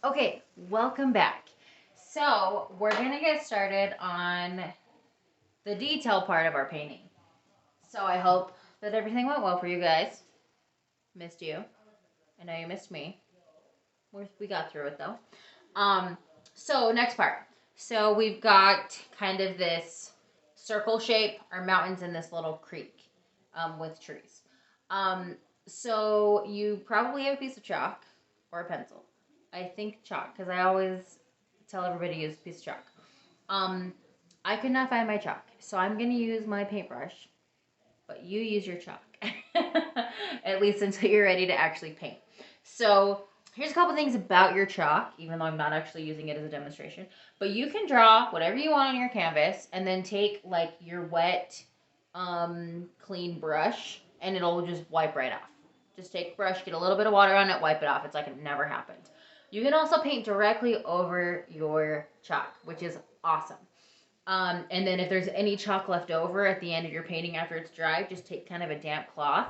Okay, welcome back. So, we're gonna get started on the detail part of our painting. So, I hope that everything went well for you guys. Missed you. I know you missed me. We got through it though. Um, so, next part. So, we've got kind of this circle shape, our mountains in this little creek with trees. So, you probably have a piece of chalk or a pencil. I think chalk because I always tell everybody to use a piece of chalk. Um, I could not find my chalk, so I'm gonna use my paintbrush, but you use your chalk. At least until you're ready to actually paint. So here's a couple things about your chalk, even though I'm not actually using it as a demonstration. But you can draw whatever you want on your canvas and then take like your wet, clean brush and it'll just wipe right off. Just take a brush, get a little bit of water on it, wipe it off. It's like it never happened. You can also paint directly over your chalk, which is awesome. And then if there's any chalk left over at the end of your painting after it's dry, just take kind of a damp cloth,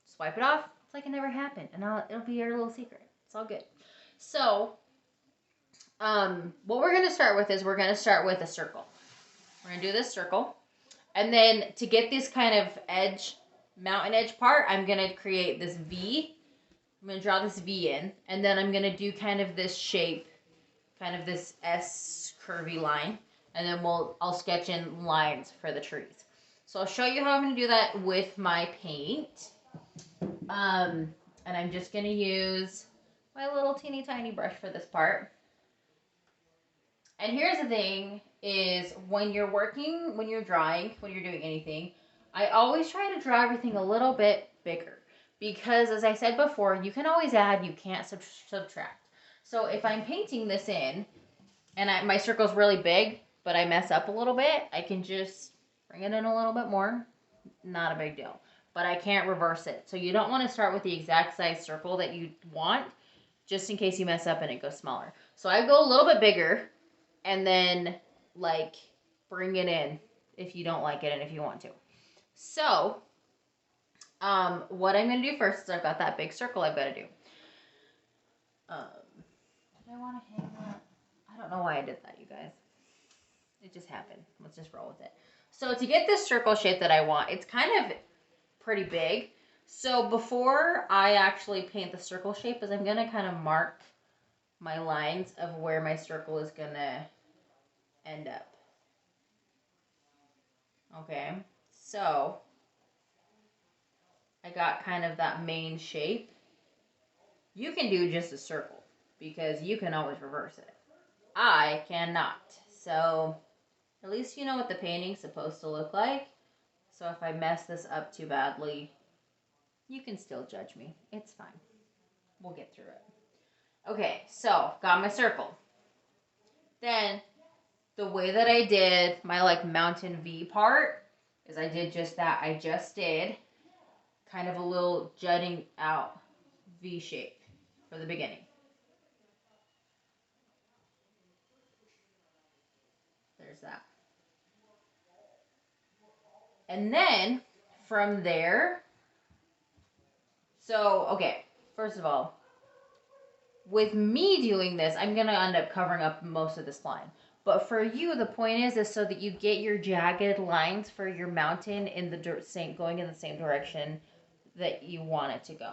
swipe it off. It's like it never happened, and it'll be your little secret. It's all good. So, what we're gonna start with is we're gonna start with a circle. We're gonna do this circle, and then to get this kind of edge, mountain edge part, I'm gonna create this V. I'm gonna draw this V in, and then I'm gonna do kind of this shape, kind of this S curvy line, and then I'll sketch in lines for the trees. So I'll show you how I'm gonna do that with my paint. And I'm just gonna use my little teeny tiny brush for this part. And here's the thing is when you're working, when you're drawing, when you're doing anything, I always try to draw everything a little bit bigger. Because as I said before, you can always add, you can't subtract. So if I'm painting this in, and my circle's really big, but I mess up a little bit, I can just bring it in a little bit more. Not a big deal. But I can't reverse it. So you don't want to start with the exact size circle that you want, just in case you mess up and it goes smaller. So I go a little bit bigger, and then, like, bring it in if you don't like it and if you want to. So, what I'm going to do first is I've got that big circle I've got to do. Did I want to hang that? I don't know why I did that, you guys. It just happened. Let's just roll with it. So to get this circle shape that I want, it's kind of pretty big. So before I actually paint the circle shape, is I'm going to kind of mark my lines of where my circle is going to end up. Okay, so I got kind of that main shape. You can do just a circle because you can always reverse it. I cannot. So at least you know what the painting's supposed to look like. So if I mess this up too badly, you can still judge me. It's fine. We'll get through it. Okay, so got my circle. Then the way that I did my like mountain V part is I did just that. I just did kind of a little jutting out V shape for the beginning. There's that. And then from there, so okay, first of all, with me doing this, I'm going to end up covering up most of this line. But for you, the point is so that you get your jagged lines for your mountain in the same, going in the same direction that you want it to go.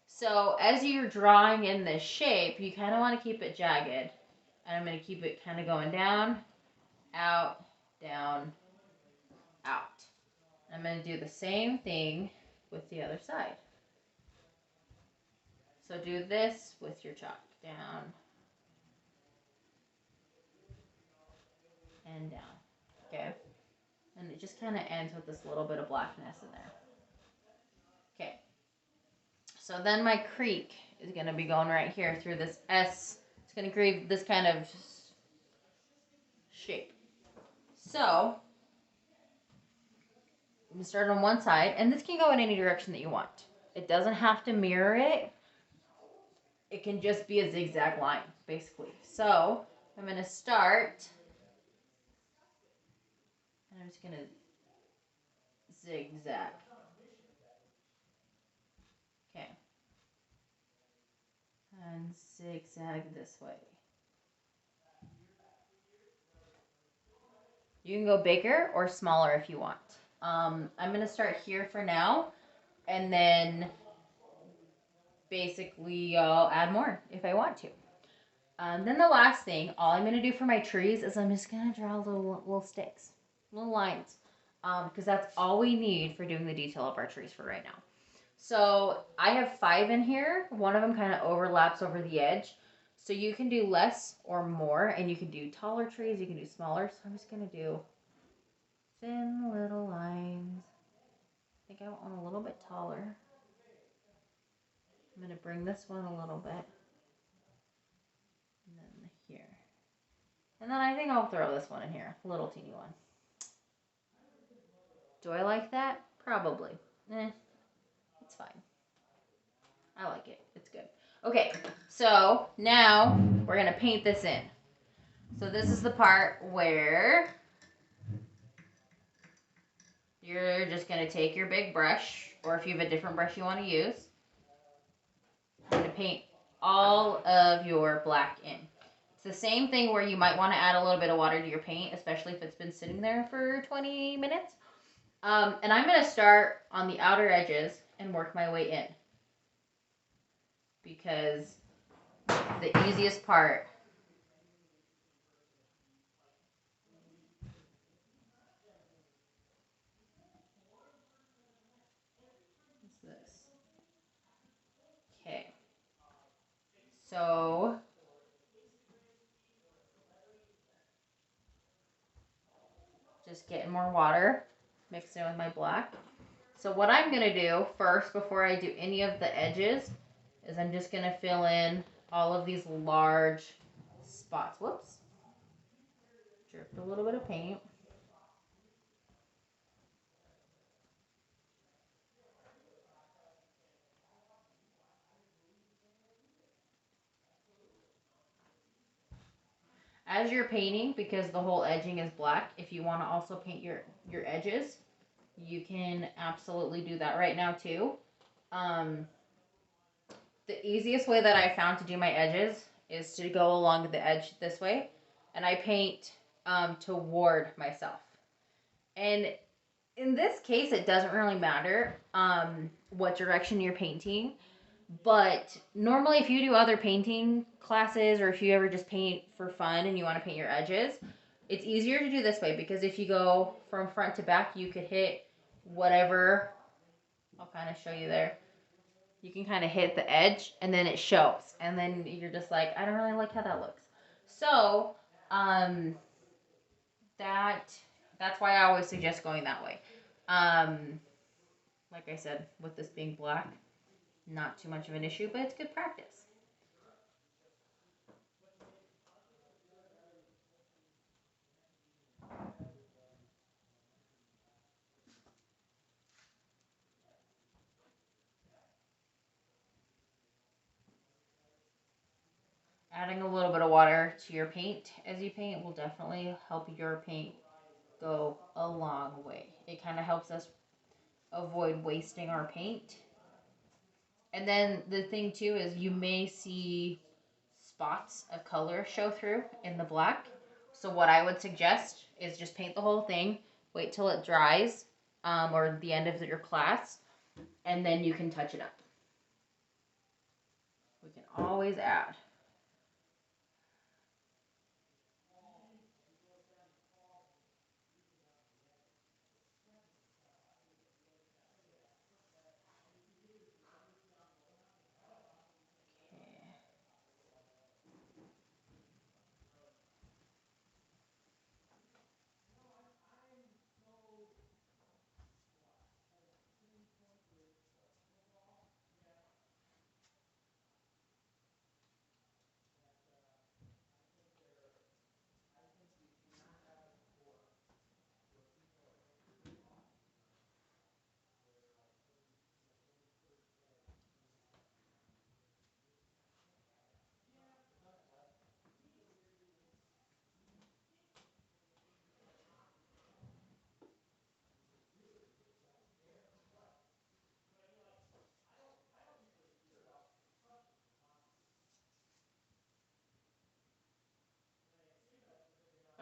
So as you're drawing in this shape, you kind of want to keep it jagged. And I'm going to keep it kind of going down, out, down, out. I'm going to do the same thing with the other side. So do this with your chalk. Down, and down. Okay? And it just kind of ends with this little bit of blackness in there. Okay. So then my creek is going to be going right here through this S. It's going to create this kind of shape. So, I'm going to start on one side, and this can go in any direction that you want. It doesn't have to mirror it. It can just be a zigzag line, basically. So, I'm going to start, and I'm just going to zigzag. Okay. and zigzag this way. You can go bigger or smaller if you want. I'm going to start here for now, and then basically I'll add more if I want to. Then the last thing, all I'm going to do for my trees is I'm just going to draw little sticks, little lines, because that's all we need for doing the detail of our trees for right now. So I have 5 in here. One of them kind of overlaps over the edge. So you can do less or more, and you can do taller trees, you can do smaller. So I'm just going to do thin little lines. I think I want one a little bit taller. I'm going to bring this one a little bit. And then here. And then I think I'll throw this one in here, a little teeny one. Do I like that? Probably. It's fine. I like it. It's good. Okay, so now we're going to paint this in. So this is the part where you're just going to take your big brush, or if you have a different brush you want to use, you're going to paint all of your black in. It's the same thing where you might want to add a little bit of water to your paint, especially if it's been sitting there for 20 minutes. And I'm going to start on the outer edges and work my way in, because the easiest part is this. Okay. So just getting more water, mixing it with my black. So what I'm going to do first, before I do any of the edges, is I'm just going to fill in all of these large spots. Whoops. Dripped a little bit of paint. As you're painting, because the whole edging is black, if you want to also paint your edges, you can absolutely do that right now too. The easiest way that I found to do my edges is to go along the edge this way, and I paint toward myself. And in this case, it doesn't really matter what direction you're painting, but normally if you do other painting classes, or if you ever just paint for fun and you want to paint your edges, it's easier to do this way, because if you go from front to back, you could hit whatever. I'll kind of show you there. You can kind of hit the edge and then it shows, and then you're just like, I don't really like how that looks. So that's why I always suggest going that way. Like I said, with this being black, not too much of an issue, but it's good practice. Adding a little bit of water to your paint as you paint will definitely help your paint go a long way. It kind of helps us avoid wasting our paint. And then the thing too is you may see spots of color show through in the black. So what I would suggest is just paint the whole thing, wait till it dries, or the end of your class, and then you can touch it up. We can always add.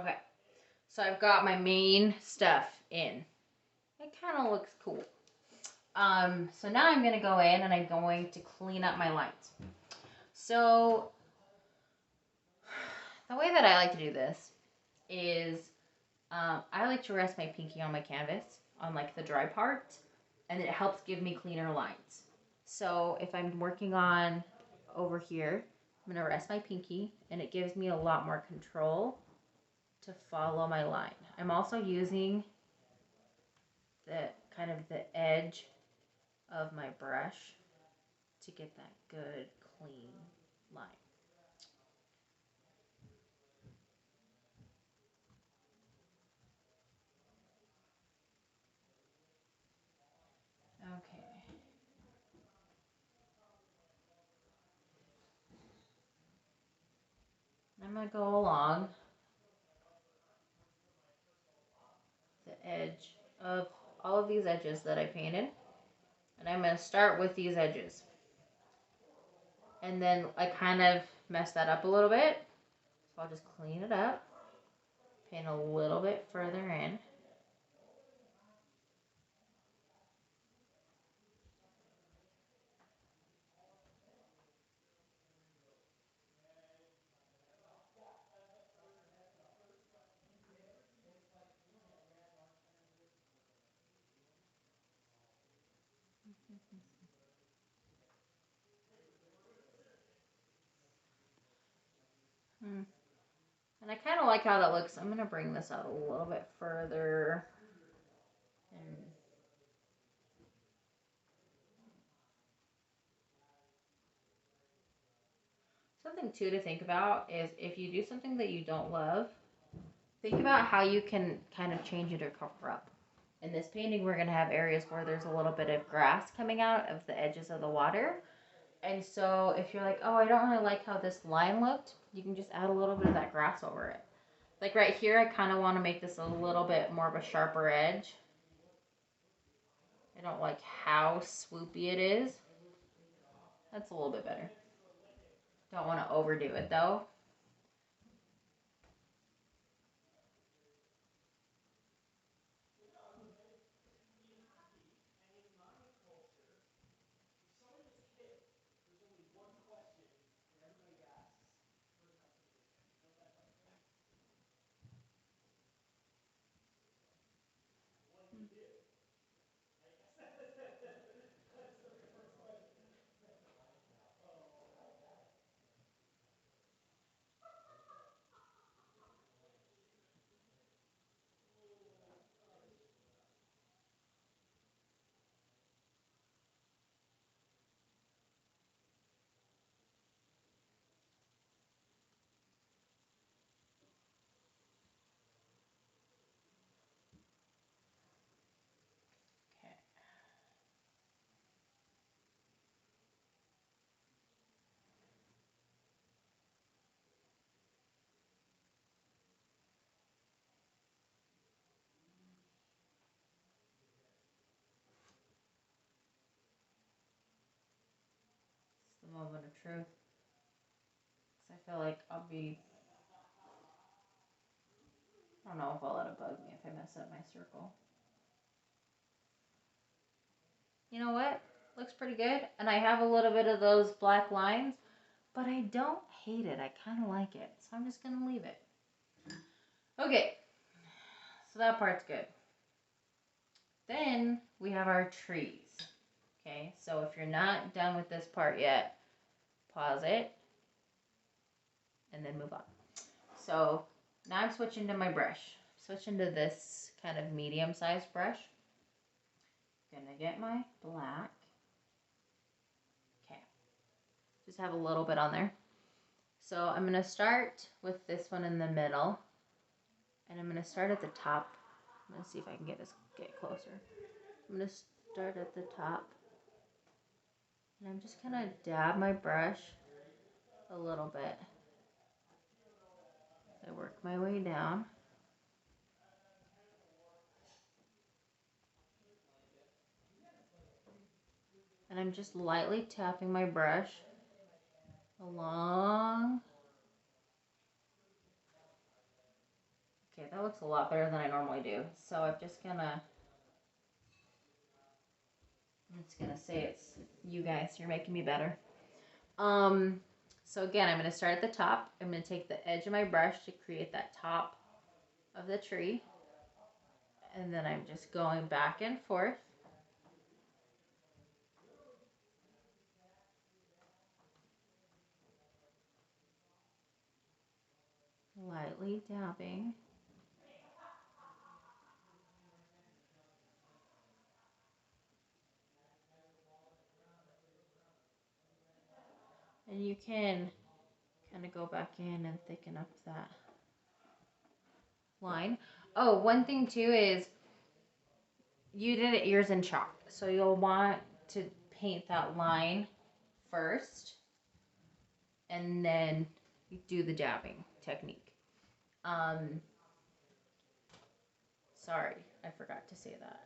Okay, so I've got my main stuff in. It kind of looks cool. So now I'm gonna go in and I'm going to clean up my lines. So the way that I like to do this is I like to rest my pinky on my canvas on like the dry part, and it helps give me cleaner lines. So if I'm working on over here, I'm gonna rest my pinky and it gives me a lot more control to follow my line. I'm also using the kind of the edge of my brush to get that good clean line. Okay. I'm gonna go along the edge of all of these edges that I painted. And I'm going to start with these edges. And then I kind of messed that up a little bit. So I'll just clean it up. Paint a little bit further in. And I kind of like how that looks. I'm going to bring this out a little bit further. And something too to think about is if you do something that you don't love, think about how you can kind of change it or cover up. In this painting, we're going to have areas where there's a little bit of grass coming out of the edges of the water. And so if you're like, oh, I don't really like how this line looked, you can just add a little bit of that grass over it. Like right here, I kind of want to make this a little bit more of a sharper edge. I don't like how swoopy it is. That's a little bit better. Don't want to overdo it though. Okay. It's the moment of truth. Because I feel like I don't know if I'll let it bug me if I mess up my circle. You know what? Looks pretty good. And I have a little bit of those black lines, but I don't hate it. I kind of like it. So I'm just going to leave it. Okay. So that part's good. Then we have our trees. Okay, so if you're not done with this part yet, pause it and then move on. So now I'm switching to my brush. Switching to this kind of medium-sized brush. Gonna get my black. Okay, just have a little bit on there. So I'm gonna start with this one in the middle, and I'm gonna start at the top. I'm gonna see if I can get closer. I'm gonna start at the top, and I'm just gonna dab my brush a little bit. I work my way down. And I'm just lightly tapping my brush along looks a lot better than I normally do. So I'm just gonna say it's you guys. You're making me better. So again, I'm gonna start at the top. I'm gonna take the edge of my brush to create that top of the tree. And then I'm just going back and forth. Lightly dabbing. And you can kind of go back in and thicken up that line. Oh, one thing too is you did it ears and chalk. So you'll want to paint that line first and then do the dabbing technique. Sorry, I forgot to say that.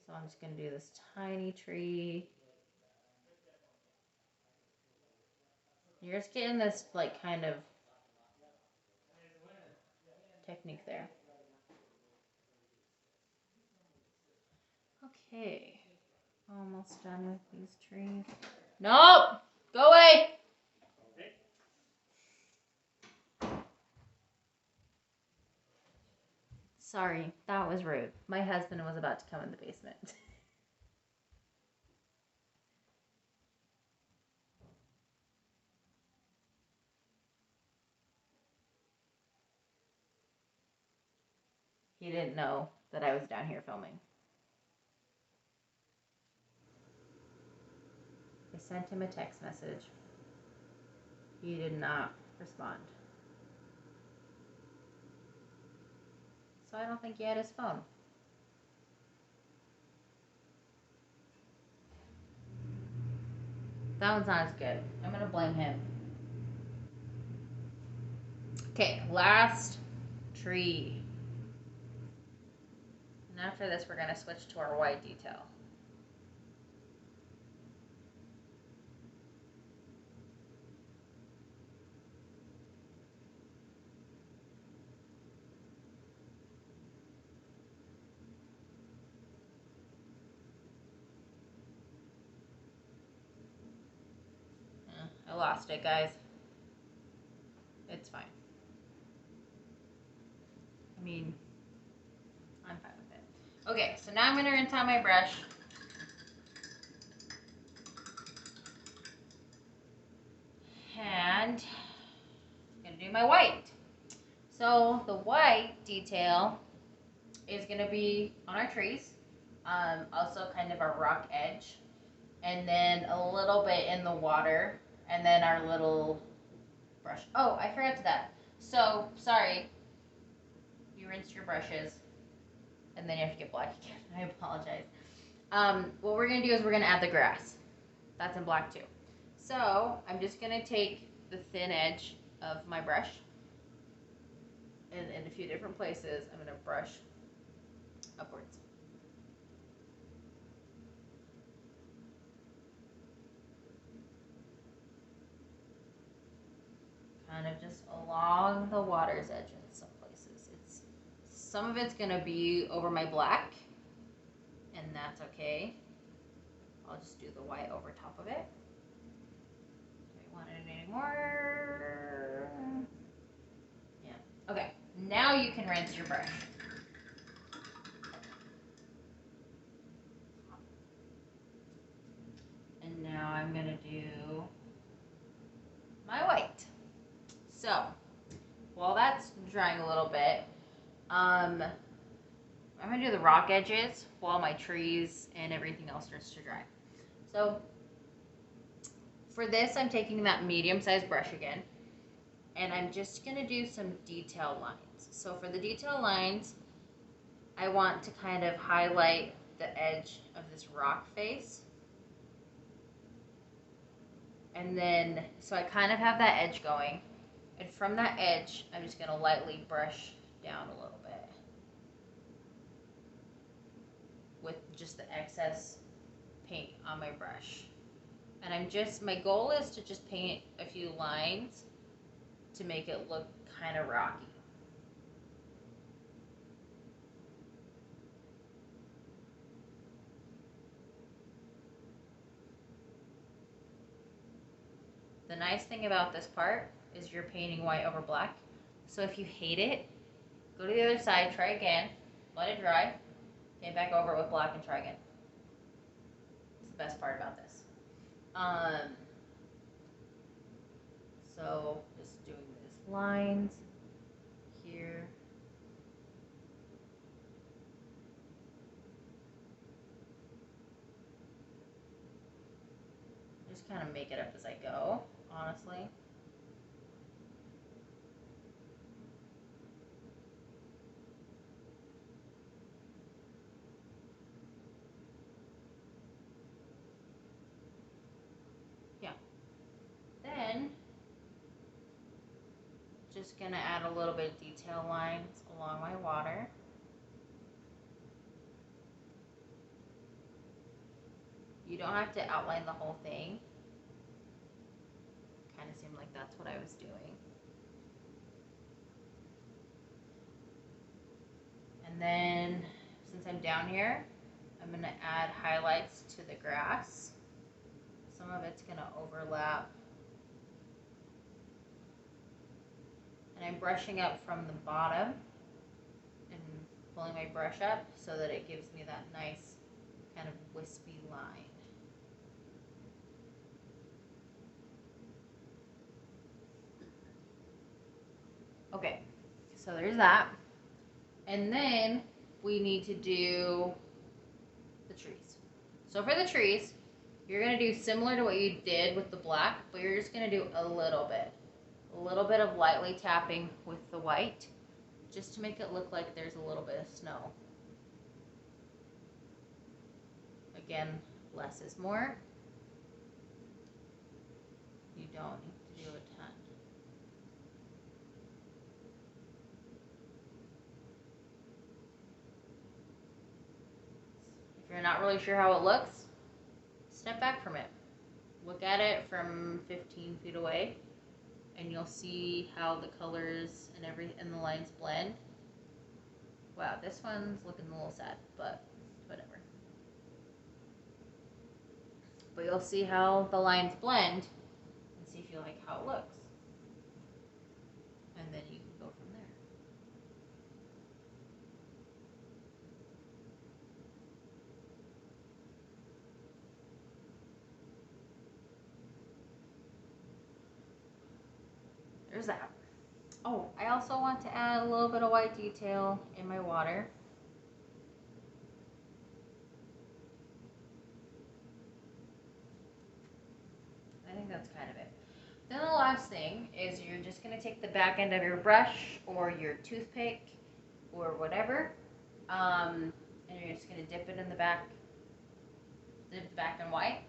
So I'm just going to do this tiny tree. You're just getting this like kind of technique there. Okay, almost done with these trees. Nope, go away. Sorry, that was rude. My husband was about to come in the basement. He didn't know that I was down here filming. I sent him a text message. He did not respond. So I don't think he had his phone. That one's not as good. I'm gonna blame him. Okay, last tree. And after this, we're gonna switch to our white detail. I lost it, guys. It's fine. I mean, I'm fine with it. Okay, so now I'm gonna rinse out my brush. And I'm gonna do my white. So the white detail is gonna be on our trees. Also kind of a rock edge. And then a little bit in the water. And then our little brush. Oh, I forgot to that. So, sorry. You rinsed your brushes. And then you have to get black again. I apologize. What we're going to do is we're going to add the grass. That's in black too. So, I'm just going to take the thin edge of my brush. And in a few different places, I'm going to brush upwards. Kind of just along the water's edge in some places. Some of it's gonna be over my black, and that's okay. I'll just do the white over top of it. Do we want it anymore? Yeah. Okay. Now you can rinse your brush. And now I'm gonna do my white. So, while that's drying a little bit, I'm gonna do the rock edges while my trees and everything else starts to dry. So, for this, I'm taking that medium-sized brush again, and I'm just gonna do some detail lines. So for the detail lines, I want to kind of highlight the edge of this rock face. And then, so I kind of have that edge going. And from that edge, I'm just going to lightly brush down a little bit with just the excess paint on my brush. And my goal is to just paint a few lines to make it look kind of rocky. The nice thing about this part is you're painting white over black. So if you hate it, go to the other side, try again, let it dry, paint back over it with black and try again. It's the best part about this. So just doing these lines here. Just kind of make it up as I go, honestly. Yeah. Then, just gonna add a little bit of detail lines along my water. You don't have to outline the whole thing. Kind of seemed like that's what I was doing. And then, since I'm down here, I'm gonna add highlights to the grass. Some of it's gonna overlap. And I'm brushing up from the bottom and pulling my brush up so that it gives me that nice kind of wispy line. Okay, so there's that. And then we need to do the trees. So for the trees, you're going to do similar to what you did with the black, but you're just going to do a little bit of lightly tapping with the white, just to make it look like there's a little bit of snow. Again, less is more. You don't need to do a ton. If you're not really sure how it looks, step back from it. Look at it from 15 feet away, and you'll see how the colors and the lines blend. Wow, this one's looking a little sad, but whatever. But you'll see how the lines blend and see if you like how it looks. And then you can go from there. There's that. Oh, I also want to add a little bit of white detail in my water. I think that's kind of it. Then the last thing is you're just going to take the back end of your brush or your toothpick or whatever, and you're just going to dip the back in white,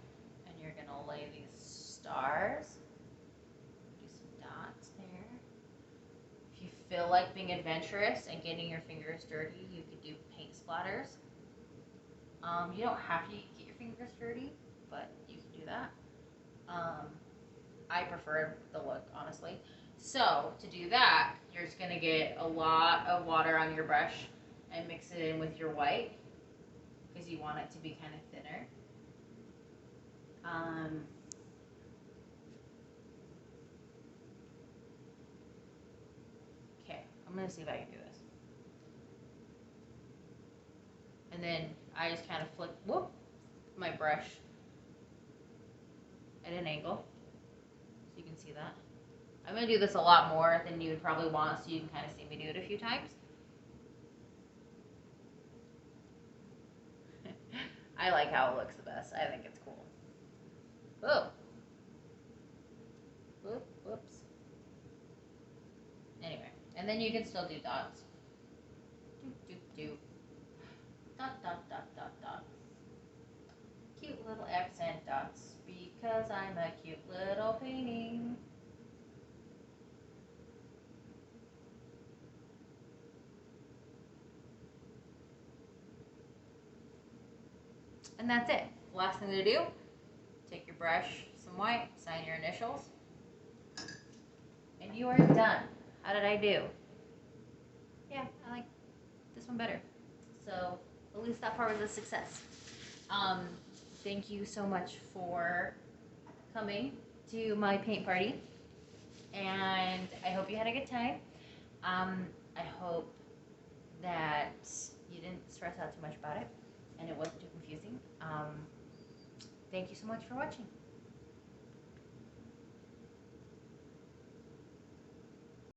and you're going to lay these stars. Do some dots there. If you feel like being adventurous and getting your fingers dirty, you could do paint splatters. You don't have to get your fingers dirty, but you can do that. I prefer the look, honestly. So, to do that, you're just going to get a lot of water on your brush and mix it in with your white, because you want it to be kind of thinner. Okay, I'm going to see if I can do this. And then I just kind of flick, my brush at an angle. So you can see that. I'm going to do this a lot more than you would probably want, so you can kind of see me do it a few times. I like how it looks the best. I think it's cool. Oh. Whoops. Anyway, and then you can still do dots. Do. Dot, dot, dot, dot, dot. Cute little accent dots, because I'm a cute little painting. And that's it. Last thing to do, take your brush, some white, sign your initials, and you are done. How did I do? Yeah, I like this one better. So at least that part was a success. Thank you so much for coming to my paint party, and I hope you had a good time. I hope that you didn't stress out too much about it and it wasn't too confusing. Thank you so much for watching.